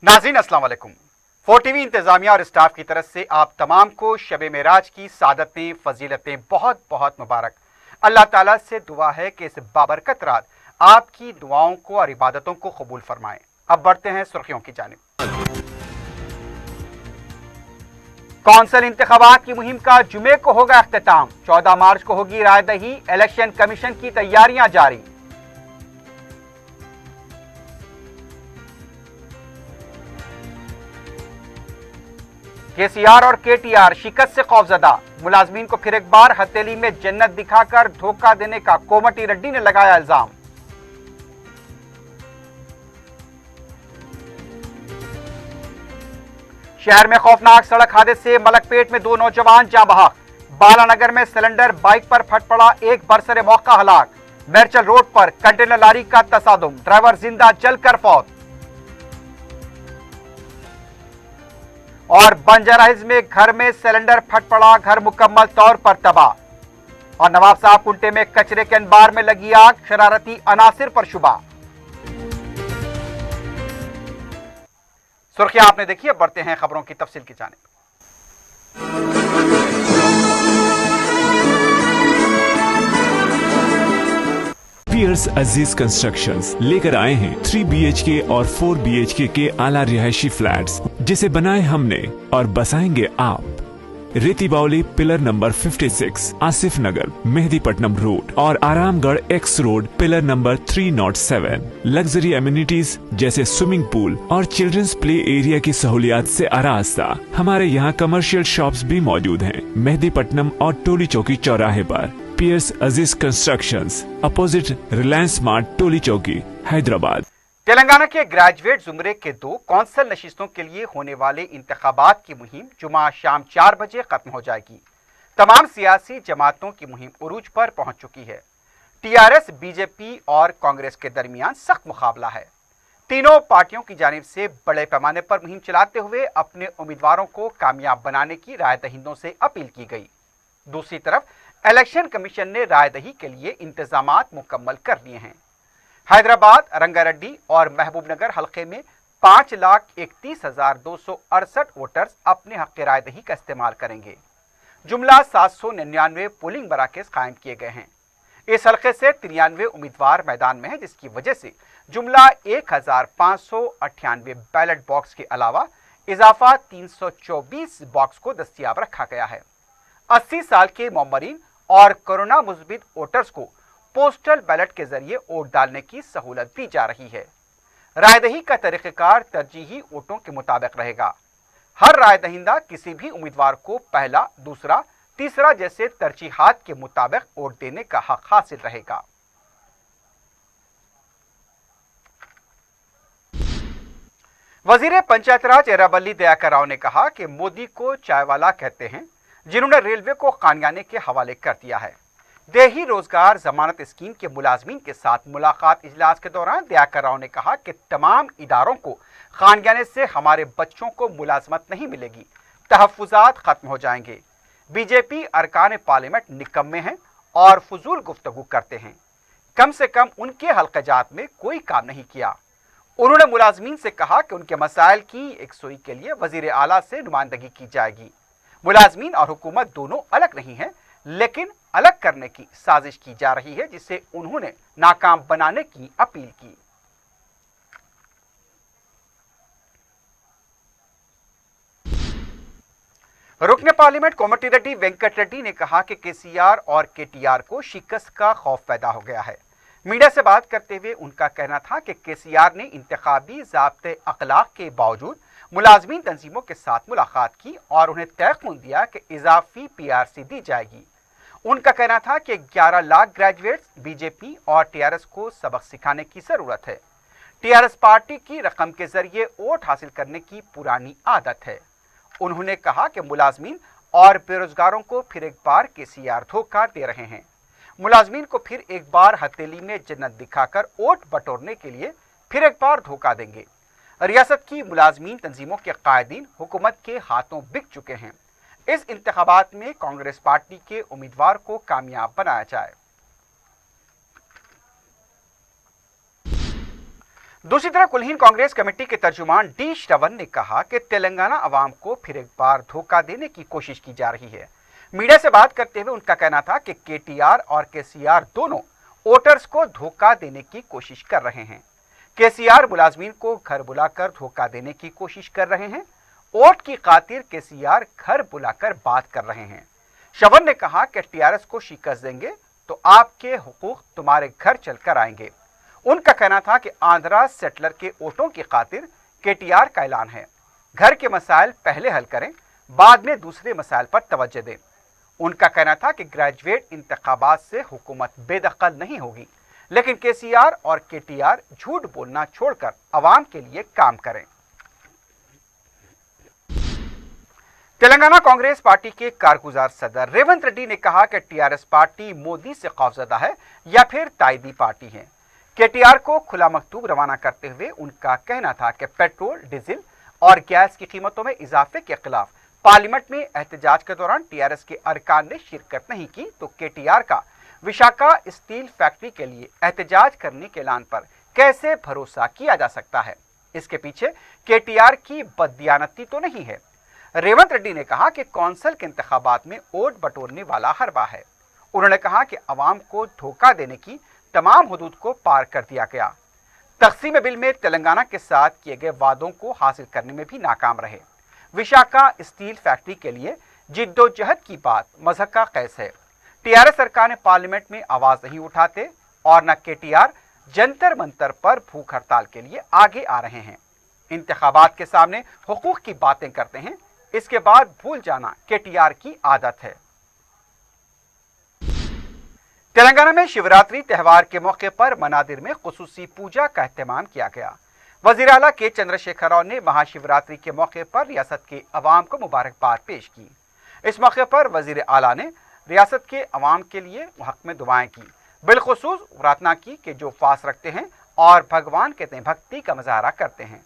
नाज़रीन अस्सलाम वालेकुम। 4TV इंतज़ामिया और स्टाफ की तरफ से आप तमाम को शब मेराज की सादतें फजीलतें बहुत बहुत मुबारक। अल्लाह ताला से दुआ है कि इस बाबरकत रात आपकी दुआओं को और इबादतों को कबूल फरमाएं। अब बढ़ते हैं सुर्खियों की जानिब। कौंसिल इंतखाबात की मुहिम का जुमे को होगा अख्तिताम। 14 मार्च को होगी रायदही। इलेक्शन कमीशन की तैयारियां जारी। केसीआर और केटीआर शिकस्त से खौफजदा। मुलाजमीन को फिर एक बार हथेली में जन्नत दिखाकर धोखा देने का कोमटी रेड्डी ने लगाया इल्जाम। शहर में खौफनाक सड़क हादसे, मलकपेट में 2 नौजवान जाँ बहक। बालानगर में सिलेंडर बाइक पर फट पड़ा, एक बरसरे मौका हलाक। मेरचल रोड पर कंटेनर लारी का तसादुम, ड्राइवर जिंदा जलकर फौत। और बंजाराहिल्स में घर में सिलेंडर फट पड़ा, घर मुकम्मल तौर पर तबाह। और नवाब साहब कुंटे में कचरे के अंबार में लगी आग, शरारती अनासिर पर शुबा। सुर्खियां आपने देखी, अब बढ़ते हैं खबरों की तफसील की जानिब। पियर्स अजीज कंस्ट्रक्शंस लेकर आए हैं 3 BHK और 4 BHK के आला रिहायशी फ्लैट्स, जिसे बनाए हमने और बसाएंगे आप। रेती बावली पिलर नंबर 56, आसिफ नगर, मेहदीपट्टनम रोड और Aramghar x road pillar number 307। Luxury amenities जैसे स्विमिंग पूल और चिल्ड्रंस प्ले एरिया की सहूलियात से आरास्ता। हमारे यहाँ कमर्शियल शॉप्स भी मौजूद हैं। मेहदीपट्टनम और टोली चौकी चौराहे पर। पियर्स अजीज कंस्ट्रक्शंस, अपोजिट रिलायंस स्मार्ट, टोली चौकी, हैदराबाद। तेलंगाना के ग्रेजुएट जुमरे के 2 कौंसिल नशिस्तों के लिए होने वाले इंतखाबात की मुहिम जुमा शाम 4 बजे खत्म हो जाएगी। तमाम सियासी जमातों की मुहिम उरूज पर पहुंच चुकी है। टीआरएस, बीजेपी और कांग्रेस के दरमियान सख्त मुकाबला है। तीनों पार्टियों की जानिब से बड़े पैमाने पर मुहिम चलाते हुए अपने उम्मीदवारों को कामयाब बनाने की राय दहिंदों से अपील की गई। दूसरी तरफ इलेक्शन कमीशन ने राय दही के लिए इंतजामात मुकम्मल कर लिए हैं। हैदराबाद, रंगारेड्डी और महबूबनगर हलके में 5,31,268 वोटर्स अपने हक राय दही का इस्तेमाल करेंगे। जुमला 799 पोलिंग मराकज कायम किए गए हैं। इस हलके से 93 उम्मीदवार मैदान में हैं, जिसकी वजह से जुमला 1,598 बैलेट बॉक्स के अलावा इजाफा 324 बॉक्स को दस्तियाब रखा गया है। 80 साल के मोमरीन और कोरोना मुस्बित वोटर्स को पोस्टल बैलेट के जरिए वोट डालने की सहूलत दी जा रही है। राय दही का तरीक़ेकार तरजीही वोटों के मुताबिक रहेगा। हर राय दहिंदा किसी भी उम्मीदवार को पहला, दूसरा, तीसरा जैसे तरजीहात के मुताबिक वोट देने का हक हासिल रहेगा। वजीर पंचायत राज एराबल्ली दयाकर राव ने कहा कि मोदी को चायवाला कहते हैं, जिन्होंने रेलवे को खानयाने के हवाले कर दिया है। देही रोजगार जमानत स्कीम के मुलाजमीन के साथ मुलाकात इजलास के दौरान दयाकर राव ने कहा कि तमाम इदारों को खानयाने से हमारे बच्चों को मुलाजमत नहीं मिलेगी, तहफ्फुजात खत्म हो जाएंगे। बीजेपी अरकान पार्लियामेंट निकम्मे हैं और फजूल गुफ्तगू करते हैं। कम से कम उनके हल्क़जात में कोई काम नहीं किया। उन्होंने मुलाजमीन से कहा कि उनके मसाइल की एकसुई के लिए वजीर आला से नुमाइंदगी की जाएगी। मुलाजमीन और हुकूमत दोनों अलग नहीं है, लेकिन अलग करने की साजिश की जा रही है, जिसे उन्होंने नाकाम बनाने की अपील की। रुकने पार्लियामेंट कोमटी रेड्डी वेंकट रेड्डी ने कहा कि केसीआर और केटीआर को शिकस्त का खौफ पैदा हो गया है। मीडिया से बात करते हुए उनका कहना था कि केसीआर ने इंतखाबी ज़ाब्ते अखलाक के बावजूद मुलाजमीन तंजीमों के साथ मुलाकात की और उन्हें तयक़ुन दिया कि इजाफी पीआरसी दी जाएगी। उनका कहना था कि 11 लाख ग्रेजुएट्स बीजेपी और टीआरएस को सबक सिखाने की जरूरत है। टीआरएस पार्टी की रकम के जरिए वोट हासिल करने की पुरानी आदत है। उन्होंने कहा कि मुलाजमीन और बेरोजगारों को फिर एक बार केसीआर धोखा दे रहे हैं। मुलाजमीन को फिर एक बार हथेली में जन्नत दिखाकर वोट बटोरने के लिए फिर एक बार धोखा देंगे। रियासत की मुलाजमीन तंजीमों के कायदीन हुकूमत के हाथों बिक चुके हैं। इस इंतखाबात में कांग्रेस पार्टी के उम्मीदवार को कामयाब बनाया जाए। दूसरी तरफ कुलहीन कांग्रेस कमेटी के तर्जुमान डी श्रवण ने कहा कि तेलंगाना अवाम को फिर एक बार धोखा देने की कोशिश की जा रही है। मीडिया से बात करते हुए उनका कहना था कि केटीआर और केसीआर दोनों वोटर्स को धोखा देने की कोशिश कर रहे हैं। केसीआर मुलाजमीन को घर बुलाकर धोखा देने की कोशिश कर रहे हैं। वोट की खातिर केसीआर घर बुलाकर बात कर रहे हैं। श्रवण ने कहा कि टीआरएस को शिकस्त देंगे तो आपके हुकूक तुम्हारे घर चलकर आएंगे। उनका कहना था कि आंध्रा सेटलर के वोटों की खातिर केटीआर का ऐलान है, घर के मसाइल पहले हल करें, बाद में दूसरे मसाइल पर तवज्जो दें। उनका कहना था कि ग्रेजुएट इंतखाबात से हुकूमत बेदखल नहीं होगी, लेकिन केसीआर और केटीआर झूठ बोलना छोड़कर अवाम के लिए काम करें। तेलंगाना कांग्रेस पार्टी के कारगुजार सदर रेवंत रेड्डी ने कहा कि टीआरएस पार्टी मोदी से खौफजदा है या फिर ताइदी पार्टी है। केटीआर को खुला मकतूब रवाना करते हुए उनका कहना था कि पेट्रोल, डीजल और गैस की कीमतों में इजाफे के खिलाफ पार्लियामेंट में एहतजाज के दौरान टीआरएस के अरकान ने शिरकत नहीं की तो केटीआर का विशाखा स्टील फैक्ट्री के लिए एहतजाज करने के ऐलान पर कैसे भरोसा किया जा सकता है। इसके पीछे केटीआर की बददियानती तो नहीं है। रेवंत रेड्डी ने कहा कि कौंसिल के इंतखाबात में वोट बटोरने वाला हरबा है। उन्होंने कहा कि अवाम को धोखा देने की तमाम हदूद को पार कर दिया गया। तक़सीम बिल में तेलंगाना के साथ किए गए वादों को हासिल करने में भी नाकाम रहे। विशाखा स्टील फैक्ट्री के लिए जिद्दोजहद की बात मज़हक का कैस है। टीआरएस सरकार ने पार्लियामेंट में आवाज नहीं उठाते और न केटीआर जंतर मंतर पर भूख हड़ताल के लिए आगे आ रहे हैं। इंतखाबात के सामने हुकूक की बातें करते हैं, इसके बाद भूल जाना केटीआर की आदत है। तेलंगाना में शिवरात्रि त्यौहार के मौके पर मनादिर में खुसूसी पूजा का एहतमाम किया गया। वजीर आला के चंद्रशेखर राव ने महाशिवरात्रि के मौके पर रियासत के अवाम को मुबारकबाद पेश की। इस मौके पर वजीर आला ने रियासत के अवाम के लिए हक में दुआएं की, बिलखुसूस प्रार्थना की कि जो फास रखते हैं और भगवान के तय भक्ति का मुजाहरा करते हैं।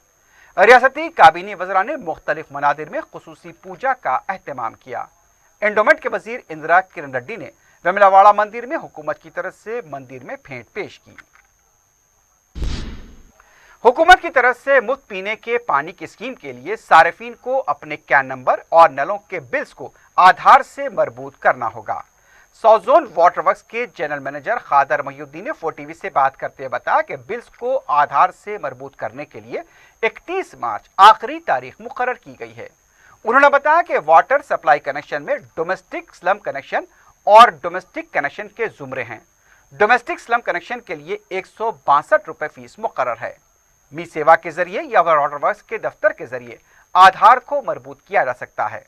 रियासती काबीनी वज़रा ने मुख्तलिफ मनादिर में खुसूसी पूजा का एहतमाम किया। एंडोमेंट के वजीर इंदिरा किरण रेड्डी ने वेमुलवाड़ा मंदिर में हुकूमत की तरफ से मंदिर में भेंट पेश की। हुकूमत की तरफ से मुफ्त पीने के पानी की स्कीम के लिए सार्फिन को अपने कैन नंबर और नलों के बिल्स को आधार से मरबूत करना होगा। साउथ जोन वाटर वर्क्स के जनरल मैनेजर खादर महीउद्दीन ने 4TV से बात करते हुए बताया कि बिल्स को आधार से मरबूत करने के लिए 31 मार्च आखिरी तारीख मुकर्रर की गई है। उन्होंने बताया कि वाटर सप्लाई कनेक्शन में डोमेस्टिक स्लम कनेक्शन और डोमेस्टिक कनेक्शन के जुमरे हैं। डोमेस्टिक स्लम कनेक्शन के लिए 162 रुपये फीस मुकर्रर है। मी सेवा के जरिए या वाटर वर्क्स के दफ्तर के जरिए आधार को मरबूत किया जा सकता है।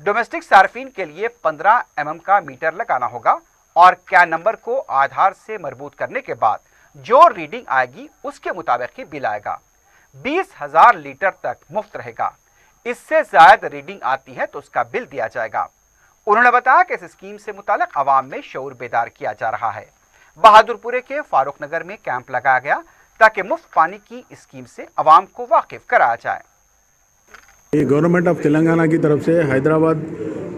डोमेस्टिक सार्फिन के लिए 15 mm का मीटर लगाना होगा और कैन नंबर को आधार से मरबूत करने के बाद जो रीडिंग आएगी उसके मुताबिक ही बिल आएगा। 20,000 लीटर तक मुफ्त रहेगा। इससे ज्यादा रीडिंग आती है तो उसका बिल दिया जाएगा। उन्होंने बताया कि इस स्कीम से मुतालिक अवाम में शऊर बेदार किया जा रहा है। बहादुरपुरे के फारूक नगर में कैंप लगाया गया ताकि मुफ्त पानी की स्कीम से अवाम को वाकिफ कराया जाए। ये गवर्नमेंट ऑफ तेलंगाना की तरफ से Hyderabad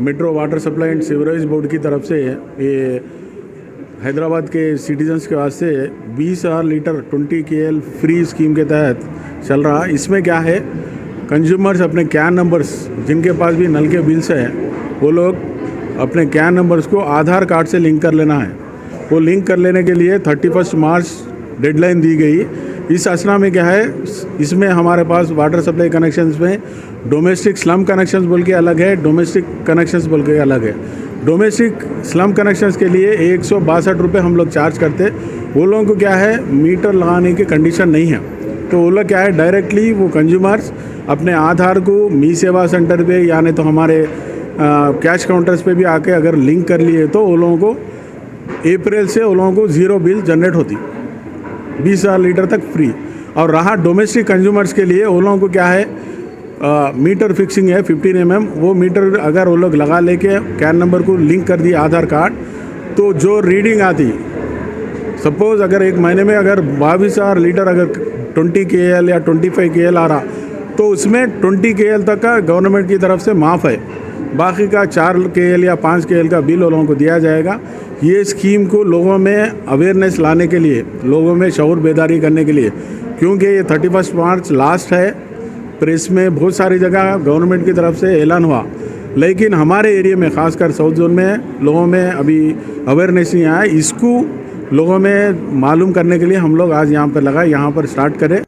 metro water supply and sewerage board की तरफ से ये हैदराबाद के सिटीजन्स के वास्ते 20,000 लीटर 20 KL फ्री स्कीम के तहत चल रहा। इसमें क्या है, कंज्यूमर्स अपने कैन नंबर्स जिनके पास भी नल के बिल्स हैं वो लोग अपने कैन नंबर्स को आधार कार्ड से लिंक कर लेना है। वो लिंक कर लेने के लिए 31 मार्च डेडलाइन दी गई। इस असना में क्या है, इसमें हमारे पास वाटर सप्लाई कनेक्शंस में डोमेस्टिक स्लम कनेक्शंस बोल के अलग है, डोमेस्टिक कनेक्शंस बोल के अलग है। डोमेस्टिक स्लम कनेक्शंस के लिए 162 रुपये हम लोग चार्ज करते। वो लोगों को क्या है, मीटर लगाने की कंडीशन नहीं है, तो वो लोग क्या है डायरेक्टली वो कंज्यूमर्स अपने आधार को मी सेवा सेंटर पे या नहीं तो हमारे कैश काउंटर्स पे भी आके अगर लिंक कर लिए तो वो लोगों को अप्रैल से वो लोगों को ज़ीरो बिल जनरेट होती, 20,000 लीटर तक फ्री। और रहा डोमेस्टिक कंज्यूमर्स के लिए वो लोगों को क्या है, मीटर फिक्सिंग है 15 mm। वो मीटर अगर वो लोग लगा लेके कैन नंबर को लिंक कर दिए आधार कार्ड, तो जो रीडिंग आती, सपोज़ अगर एक महीने में अगर 22,000 लीटर अगर 20 KL या 25 KL आ रहा, तो उसमें 20 KL तक का गवर्नमेंट की तरफ से माफ़ है। बाकी का 4 KL या 5 KL का बिल लोगों को दिया जाएगा। ये स्कीम को लोगों में अवेयरनेस लाने के लिए, लोगों में शऊर बेदारी करने के लिए, क्योंकि ये 31 मार्च लास्ट है। प्रेस में बहुत सारी जगह गवर्नमेंट की तरफ से ऐलान हुआ, लेकिन हमारे एरिया में खासकर साउथ जोन में लोगों में अभी अवेयरनेस नहीं आया। इसको लोगों में मालूम करने के लिए हम लोग आज यहाँ पर लगा, यहाँ पर स्टार्ट करें।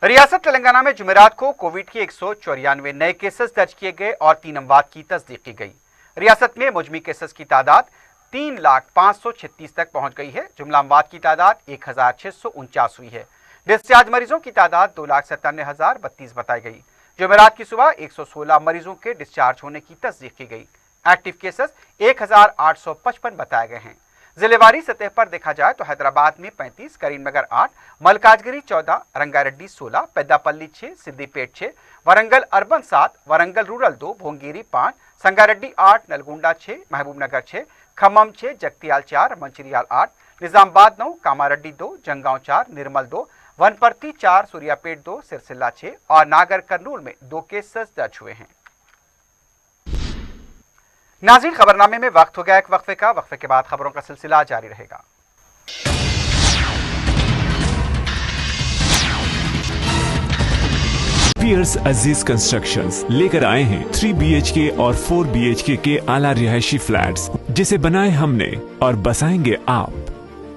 रियासत तेलंगाना में जुमेरात को कोविड के 194 नए केसेस दर्ज किए गए और 3 अमवात की तस्दीक की गई। रियासत में मुजमी केसेस की तादाद 3,536,000 तक पहुंच गई है। जुमला अमवात की तादाद 1,649 हुई है। डिस्चार्ज मरीजों की तादाद 2,97,032 बताई गई। जुमेरात की सुबह 116 मरीजों के डिस्चार्ज होने की तस्दीक की गई। एक्टिव केसेस 1,855 बताए गए हैं। जिलेवारी सतह पर देखा जाए तो हैदराबाद में 35, करीमनगर 8, मलकाजगिरी 14, रंगारेड्डी 16, पेद्दापल्ली 6, सिद्दीपेट 6, वरंगल अर्बन 7, वरंगल रूरल 2, भोंगीरी 5, संगारेड्डी 8, नलगोंडा 6, महबूबनगर 6, खम्मम 6, जगतियाल 4, मंचिरियाल 8, निजामाबाद 9, कामारेड्डी 2, जंगांव 4, निर्मल 2, वनपर्ती 4, सूर्यापेट 2, सिरसिल्ला 6 और नागर कर्नूल में 2 केसेस दर्ज हुए हैं। नाज़रीन, खबरनामे में वक्त हो गया एक वक्फे का। वक्फे के बाद खबरों का सिलसिला जारी रहेगा। पियर्स अजीज कंस्ट्रक्शंस लेकर आए हैं 3 BHK और 4 BHK के आला रिहायशी फ्लैट्स, जिसे बनाए हमने और बसाएंगे आप।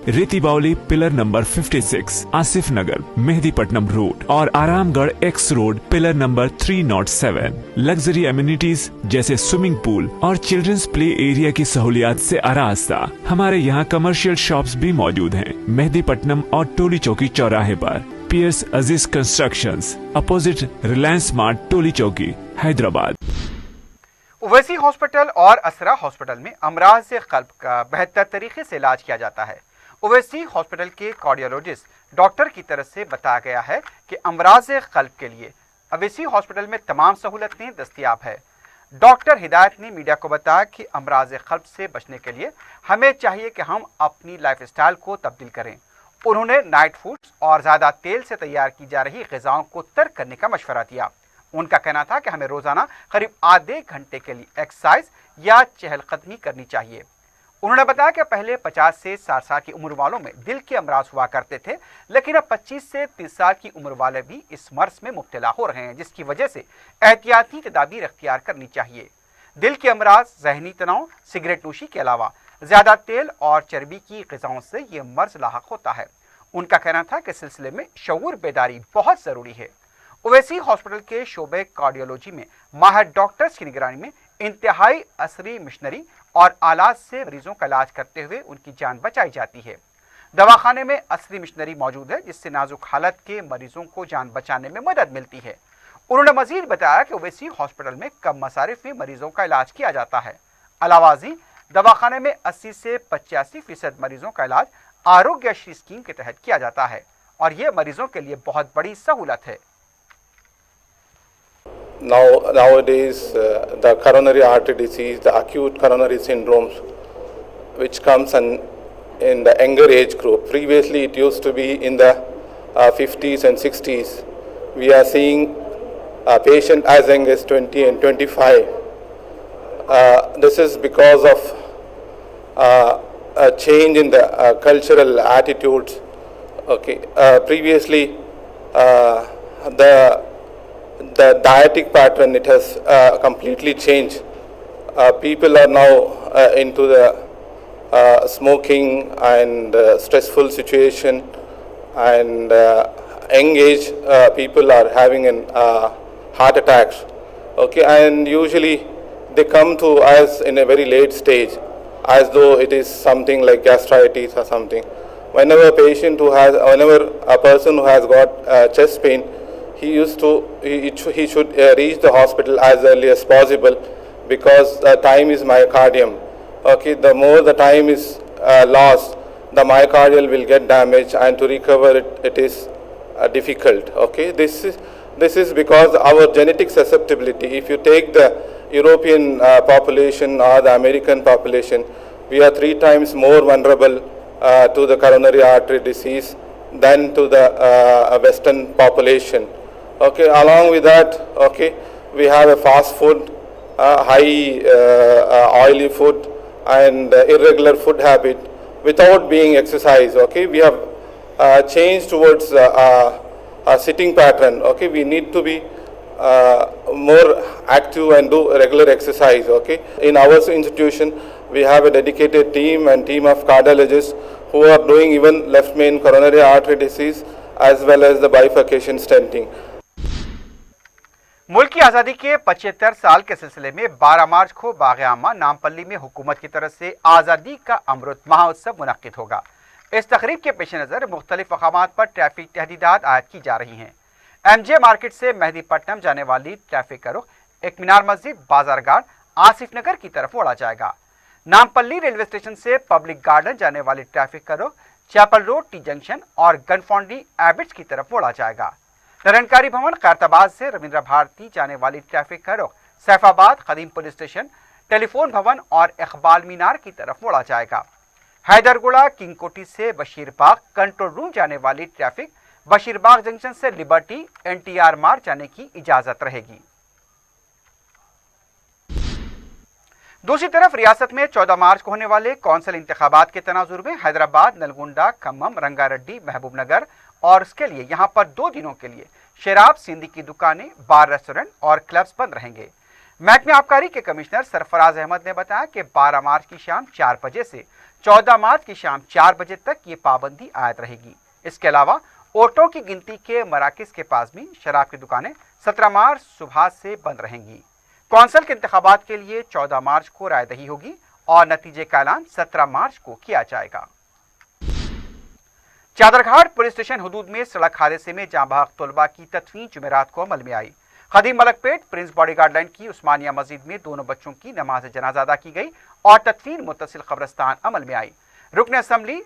रेती बावली पिलर नंबर 56, आसिफ नगर, मेहदीपट्टनम रोड और Aramghar x road pillar number 307। Luxury amenities जैसे स्विमिंग पूल और चिल्ड्रंस प्ले एरिया की सहूलियात से आरास्ता। हमारे यहाँ कमर्शियल शॉप्स भी मौजूद हैं। मेहदीपट्टनम और टोली चौकी चौराहे पर पियर्स अजीज कंस्ट्रक्शंस, अपोजिट रिलायंस स्मार्ट, टोली चौकी, हैदराबाद। ओवैसी हॉस्पिटल और असरा हॉस्पिटल में अमराज क़ल्ब का बेहतर तरीके से इलाज किया जाता है। ओवैसी हॉस्पिटल के कार्डियोलॉजिस्ट डॉक्टर की तरफ से बताया गया है कि अमराज क़ल्ब के लिए ओवैसी हॉस्पिटल में तमाम सहूलतें दस्तयाब है। डॉक्टर हिदायत ने मीडिया को बताया कि अमराज क़ल्ब से बचने के लिए हमें चाहिए कि हम अपनी लाइफस्टाइल को तब्दील करें। उन्होंने नाइट फूड्स और ज़्यादा तेल से तैयार की जा रही ग़िज़ाओं को तर्क करने का मशवरा दिया। उनका कहना था कि हमें रोज़ाना करीब आधे घंटे के लिए एक्सरसाइज या चहलकदमी करनी चाहिए। उन्होंने बताया कि पहले 50 से 60 साल की उम्र वालों में दिल के अमराज हुआ करते थे, लेकिन अब 25 से 30 साल की उम्र वाले भी इस मर्ज में मुब्तला हो रहे हैं, जिसकी वजह से एहतियाती तदाबीर अख्तियार करनी चाहिए। दिल के अमराज, जहनी तनाव, सिगरेट नोशी के अलावा ज़्यादा तेल और चर्बी की ग़िज़ाओं से ये मर्ज लाहक होता है। उनका कहना था कि सिलसिले में शऊर बेदारी बहुत ज़रूरी है। ओवैसी हॉस्पिटल के शोबे कार्डियोलॉजी में माहिर डॉक्टर्स की निगरानी में इंतहाई असरी मशीनरी और आलात से मरीजों का इलाज करते हुए उनकी जान बचाई जाती है। दवाखाने में असली मशीनरी मौजूद है, जिससे नाजुक हालत के मरीजों को जान बचाने में मदद मिलती है। उन्होंने मजीद बताया कि ओवैसी हॉस्पिटल में कम मसारिफ में मरीजों का इलाज किया जाता है। अलावाजी दवाखाने में 80 से 85% मरीजों का इलाज आरोग्यश्री स्कीम के तहत किया जाता है और ये मरीजों के लिए बहुत बड़ी सहूलत है। Nowadays, the coronary artery disease, the acute coronary syndromes, which comes in the younger age group. Previously, it used to be in the 50s and 60s. We are seeing a patient as young as 20 and 25. This is because of a change in the cultural attitudes. Okay, previously the dietic pattern, it has completely changed. People are now into the smoking and stressful situation, and young age people are having heart attacks. Okay, and usually they come to us in a very late stage, as though it is something like gastritis or something. Whenever a person who has got chest pain, he should reach the hospital as early as possible, because time is myocardium. Okay, the more the time is lost, the myocardial will get damaged, and to recover it is difficult. Okay, this is because our genetic susceptibility. If you take the European population or the American population, we are 3 times more vulnerable to the coronary artery disease than to the Western population. Okay, along with that, okay, we have a fast food, high oily food, and irregular food habit without being exercise. Okay, we have change towards a sitting pattern. Okay, we need to be more active and do regular exercise. Okay, in our institution we have a dedicated team and team of cardiologists who are doing even left main coronary artery disease as well as the bifurcation stenting. मुल्क की आज़ादी के 75 साल के सिलसिले में 12 मार्च को बाग-ए-आमा नामपल्ली में हुकूमत की तरफ से आज़ादी का अमृत महोत्सव मुनक्किद होगा। इस तकरीब के पेश नज़र मुख्तलिफ मकामात पर ट्रैफिक तहदीदात आयद की जा रही हैं। MJ मार्केट से मेहदीपट्टनम जाने वाली ट्रैफिक का रुख एक मीनार मस्जिद, बाजारघाट, आसिफ नगर की तरफ मोड़ा जाएगा। नामपल्ली रेलवे स्टेशन से पब्लिक गार्डन जाने वाली ट्रैफिक का रुख चैपल रोड, टी जंक्शन और गनफौंडी एबिट्स की तरफ मोड़ा जाएगा। निरंकारी भवन, खैरताबाद से रविंद्र भारती जाने वाली ट्रैफिक का रुख सैफाबाद, कदीम पुलिस स्टेशन, टेलीफोन भवन और इकबाल मीनार की तरफ मोड़ा जाएगा। हैदरगुड़ा, किंग कोठी से बशीरबाग कंट्रोल रूम जाने वाली ट्रैफिक बशीरबाग जंक्शन से लिबर्टी, NTR मार्ग जाने की इजाजत रहेगी। दूसरी तरफ रियासत में 14 मार्च को होने वाले कौंसिल इंतखाबात के तनाजुर में हैदराबाद, नलगुंडा, खम्मम, रंगारेड्डी, महबूब नगर और इसके लिए यहां पर 2 दिनों के लिए शराब, सिंधी की दुकानें, बार, रेस्टोरेंट और क्लब्स बंद रहेंगे। महकमे आबकारी के कमिश्नर सरफराज अहमद ने बताया कि 12 मार्च की शाम 4 बजे से 14 मार्च की शाम 4 बजे तक ये पाबंदी आयद रहेगी। इसके अलावा ओटों की गिनती के मराकिज के पास भी शराब की दुकानें 17 मार्च सुबह से बंद रहेंगी। कौंसिल के इंतखाबात के लिए 14 मार्च को रायदही होगी और नतीजे का ऐलान 17 मार्च को किया जाएगा। चादरघाट पुलिस स्टेशन हुदूद में सड़क हादसे में जाँ बहक तलबा की तदफीन जुमेरात को अमल में आई। खदीम मलकपेट प्रिंस बॉडीगार्ड लाइन की उस्मानिया मस्जिद में दोनों बच्चों की नमाज जनाजा अदा की गई और तदफीन मुत्तसिल कब्रिस्तान अमल में आई। रुकन असम्बली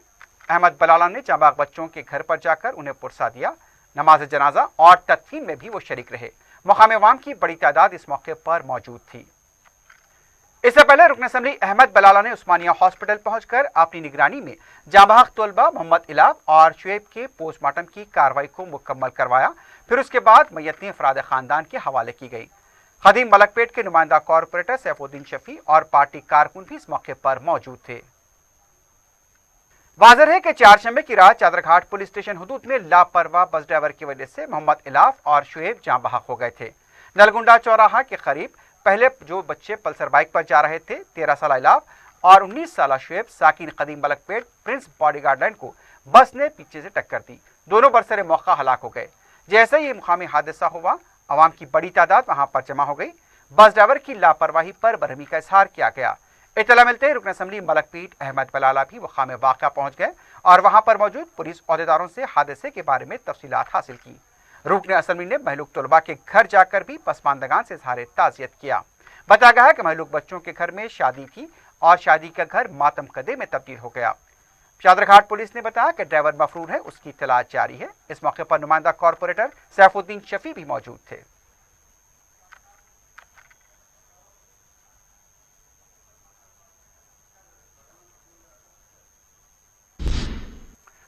अहमद बलाला ने जाँ बहक बच्चों के घर पर जाकर उन्हें पुरसा दिया। नमाज जनाजा और तदफीन में भी वो शरीक रहे। मकाम अवाम की बड़ी तादाद इस मौके पर मौजूद थी। इससे पहले रुकन असम्बली अहमद बलाला ने उस्मानिया हॉस्पिटल पहुंचकर अपनी निगरानी में जाँ बहक तलबा मोहम्मद इलाब और शुएब के पोस्टमार्टम की कार्रवाई को मुकम्मल करवाया। फिर उसके बाद मैयतें अफराद खानदान के हवाले की गई। खदीम मलकपेट के नुमाइंदा कॉरपोरेटर सैफुद्दीन शफी और पार्टी कारकुन भी इस मौके पर मौजूद थे। वाज़ेह है कि चारशंबे की रात चादरघाट पुलिस स्टेशन हुदूद में लापरवाह बस ड्राइवर की वजह से मोहम्मद इलाफ और शुएब जाँ बहक हो गए थे। नलगुंडा चौराहा के करीब पहले जो बच्चे पल्सर बाइक पर जा रहे थे, 13 साल इलाफ और 19 साल शुएब साकिन कदीम मलकपेट प्रिंस बॉडीगार्ड लाइन को बस ने पीछे से टक्कर दी। दोनों बरसरे मौका हलाक हो गए। जैसे ही मुकामी हादसा हुआ, आवाम की बड़ी तादाद वहां पर जमा हो गई। बस ड्राइवर की लापरवाही पर बरहमी का इजहार किया गया। इत्तला मिलते ही रुकन असम्बली मलकपेट अहमद बलाला भी मकाम वाक़या पहुंच गए और वहां पर मौजूद पुलिस अहदेदारों से हादसे के बारे में तफसीलात हासिल की। रुकन असम्बली ने महलूक तलबा के घर जाकर भी पसमानदगान से इजहार ताज़ियत किया। बताया गया है कि महलूक बच्चों के घर में शादी थी और शादी का घर मातम कदे में तब्दील हो गया। चादरघाट पुलिस ने बताया कि ड्राइवर मफरूर है, उसकी तलाश जारी है। इस मौके पर नुमाइंदा कॉरपोरेटर सैफुद्दीन शफी भी मौजूद थे।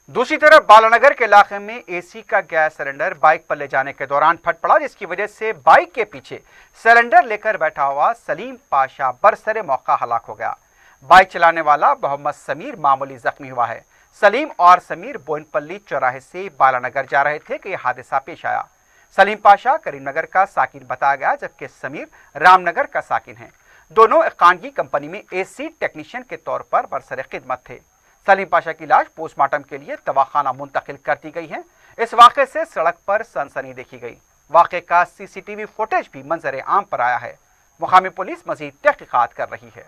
दूसरी तरफ बालानगर के इलाके में एसी का गैस सिलेंडर बाइक पर ले जाने के दौरान फट पड़ा, जिसकी वजह से बाइक के पीछे सिलेंडर लेकर बैठा हुआ सलीम पाशा बरसरे मौका हलाक हो गया। बाइक चलाने वाला मोहम्मद समीर मामूली जख्मी हुआ है। सलीम और समीर बोइनपल्ली चौराहे से बालानगर जा रहे थे कि यह हादसा पेश आया। सलीम पाशा करीमनगर का साकिन बताया गया, जबकि समीर रामनगर का साकिन है। दोनों एक खानगी कंपनी में एसी टेक्नीशियन के तौर पर बरसरे खिदमत थे। सलीम पाशा की लाश पोस्टमार्टम के लिए तवाखाना मुंतकिल कर दी गई है। इस वाक़े से सड़क पर सनसनी देखी गई। वाक़े का CCTV फुटेज भी मंजर आम पर आया है। मुकामी पुलिस मजीद तहकीकात कर रही है।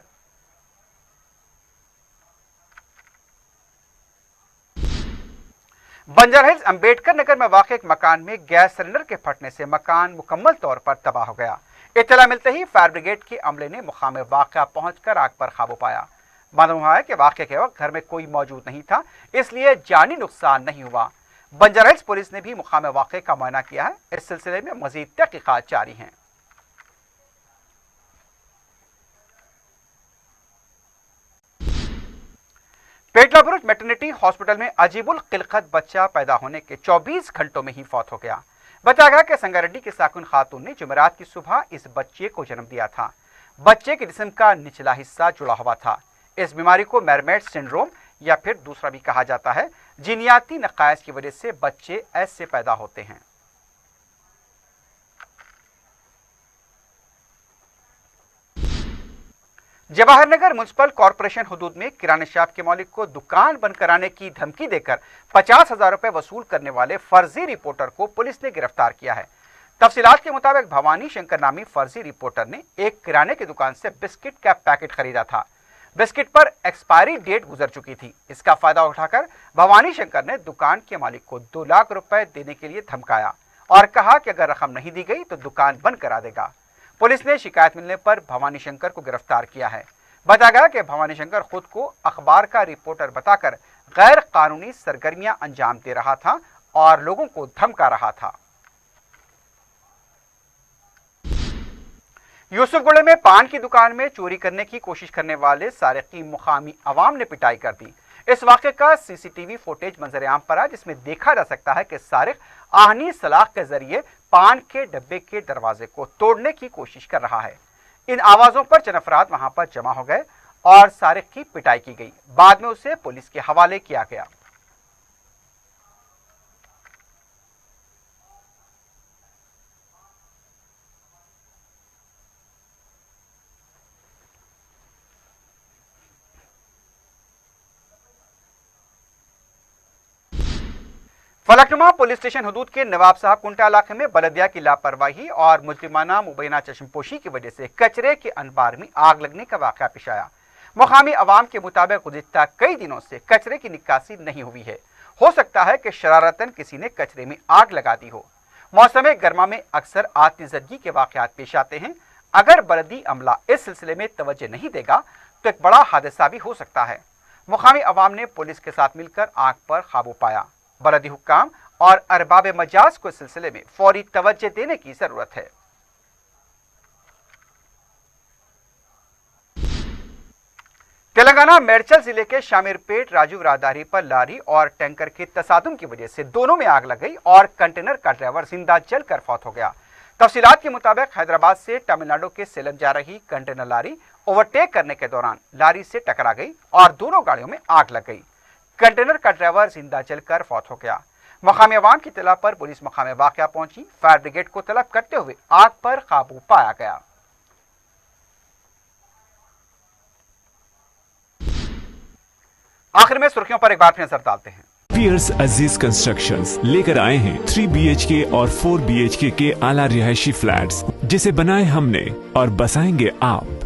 बंजर हिल्स अंबेडकर नगर में वाक़ एक मकान में गैस सिलेंडर के फटने से मकान मुकम्मल तौर पर तबाह हो गया। इत्तला मिलते ही फायर ब्रिगेड के अमले ने मुकाम वाक़या पहुंचकर आग पर काबू पाया। मालूम हुआ है कि वाक़े के वक्त घर में कोई मौजूद नहीं था, इसलिए जानी नुकसान नहीं हुआ। बंजर हिल्स पुलिस ने भी मुकाम वाक़े का मुआयना किया है। इस सिलसिले में मजीद तहकीकात जारी हैं। पेटला बुरुज मैटरनिटी हॉस्पिटल में अजीबुल खिलकत बच्चा पैदा होने के 24 घंटों में ही फौत हो गया। बताया गया कि संगारेड्डी की साकुन खातून ने जुमेरात की सुबह इस बच्चे को जन्म दिया था। बच्चे के जिस्म का निचला हिस्सा जुड़ा हुआ था। इस बीमारी को मैरमेट सिंड्रोम या फिर दूसरा भी कहा जाता है। جینیاتی نقائص کی وجہ سے بچے ایسے پیدا ہوتے ہیں۔ جواہر نگر میونسپل کارپوریشن حدود میں کرانے شاپ کے مالک کو دکان بند کرانے کی دھمکی دے کر 50,000 روپے وصول کرنے والے فرضی رپورٹر کو پولیس نے گرفتار کیا ہے۔ تفصیلات کے مطابق بھوانی شنکر نامی فرضی رپورٹر نے ایک کرانے کی دکان سے بسکٹ کا پیکٹ خریدا تھا۔ بسکٹ پر ایکسپائری ڈیٹ گزر چکی تھی۔ اس کا فائدہ اٹھا کر بھوانی شنکر نے دکان کے مالک کو 2 لاکھ روپے دینے کے لیے دھمکایا اور کہا کہ اگر رقم نہیں دی گئی تو دکان بند کرا دے گا۔ پولیس نے شکایت ملنے پر بھوانی شنکر کو گرفتار کیا ہے۔ بتایا گیا کہ بھوانی شنکر خود کو اخبار کا رپورٹر بتا کر غیر قانونی سرگرمیاں انجام دے رہا تھا اور لوگوں کو دھمکا رہا تھا۔ یوسف گڑھے میں پان کی دکان میں چوری کرنے کی کوشش کرنے والے سارق کی مقامی عوام نے پٹائی کر دی۔ اس واقعے کا سی سی ٹی وی فوٹیج منظر عام پر آیا، جس میں دیکھا جا سکتا ہے کہ سارق آہنی سلاخ کے ذریعے پان کے ڈبے کے دروازے کو توڑنے کی کوشش کر رہا ہے۔ ان آوازوں پر چند افراد وہاں پر جمع ہو گئے اور سارق کی پٹائی کی گئی۔ بعد میں اسے پولیس کے حوالے کیا گیا۔ فلکنما پولیس اسٹیشن حدود کے نواب صاحب کنٹا علاقے میں بلدیہ کی لاپرواہی اور مجرمانہ مبینہ چشم پوشی کی وجہ سے کچرے کے انبار میں آگ لگنے کا واقعہ پیش آیا۔ مقامی عوام کے مطابق گزشتہ کئی دنوں سے کچرے کی نکاسی نہیں ہوئی ہے۔ ہو سکتا ہے کہ شرارتاً کسی نے کچرے میں آگ لگا دی ہو۔ موسم گرما میں اکثر آتش زدگی کے واقعات پیش آتے ہیں۔ اگر بلدی عملہ اس سلسلے میں توجہ نہیں دے گا تو ایک بڑا حادثہ بھی ہو سکتا ہے۔ مقامی عوام نے پولیس کے ساتھ مل کر آگ پر قابو پایا۔ بلدی حکام اور ارباب مجاز کو اس سلسلے میں فوری توجہ دینے کی ضرورت ہے۔ تلنگانہ میڈچل ضلع کے شامیر پیٹ راجو راہداری پر لاری اور ٹینکر کے تصادم کی وجہ سے دونوں میں آگ لگ گئی اور کنٹینر کا ڈرائیور زندہ جل کر فوت ہو گیا۔ تفصیلات کے مطابق حیدرآباد سے تمل ناڈو کے سیلم جا رہی کنٹینر لاری اوورٹیک کرنے کے دوران لاری سے ٹکرا گئی اور دونوں گاڑیوں میں آگ لگ گئی۔ کنٹینر کا ڈرائیور زندہ جل کر فوت ہو گیا۔ مقامی عوام کی اطلاع پر پولیس مقام واقعہ پہنچی۔ فائر بریگیڈ کو طلب کرتے ہوئے آگ پر قابو پایا گیا۔ آخر میں سرخیوں پر ایک بار پھر نظر ڈالتے ہیں۔ پیئرس عزیز کنسٹرکشنز لے کر آئے ہیں 3 BHK اور 4 BHK کے اعلیٰ رہائشی فلیٹس، جسے بنائے ہم نے اور بسائیں گے آپ۔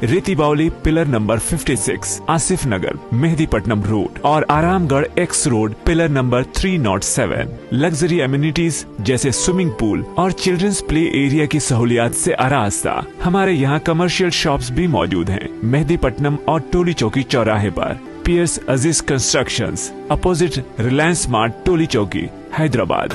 ریتی Baoule pillar number 56 Asif Nagar مہدی پٹنم روڈ اور آرام گڑھ x road pillar number 307۔ Luxury amenities جیسے سوئمنگ پول اور چلڈرنز پلے ایریا کی سہولیات سے آراستہ۔ ہمارے یہاں کمرشل شاپس بھی موجود ہیں مہدی پٹنم اور ٹولی چوکی چوراہے پر۔ پیئرس عزیز constructions opposite Reliance mart Toli Chowki Hyderabad.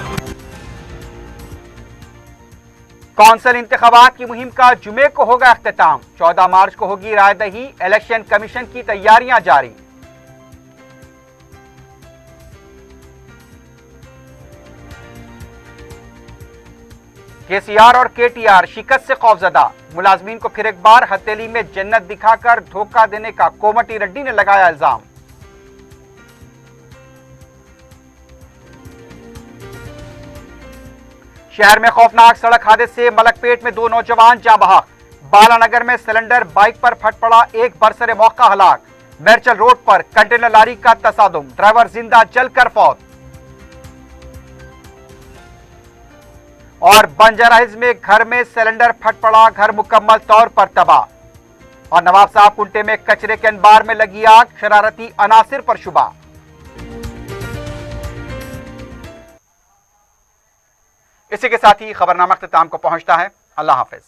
Council انتخابات کی مہم کا جمعے کو ہوگا اختتام۔ 14 مارچ کو ہوگی رائے دہی۔ الیکشن کمیشن کی تیاریاں جاری۔ KCR اور KTR شکست سے خوفزدہ۔ ملازمین کو پھر ایک بار ہتھیلی میں جنت دکھا کر دھوکہ دینے کا کومٹی ریڈی نے لگایا الزام۔ شہر میں خوفناک سڑک حادثے سے ملک پیٹ میں 2 نوجوان جاں بحق۔ بالا نگر میں سلنڈر بائک پر پھٹ پڑا، ایک برسر موقع ہلاک۔ میڈچل روڈ پر کنٹینر لاری کا تصادم، ڈرائیور زندہ جل کر فوت۔ اور بنجارہ ہلز میں گھر میں سلنڈر پھٹ پڑا، گھر مکمل طور پر تباہ۔ اور نواب صاحب کنٹے میں کچرے کے انبار میں لگی آگ، شرارتی عناصر پر شبہ۔ اسی کے ساتھ ہی خبرنامہ اختتام کو پہنچتا ہے۔ اللہ حافظ۔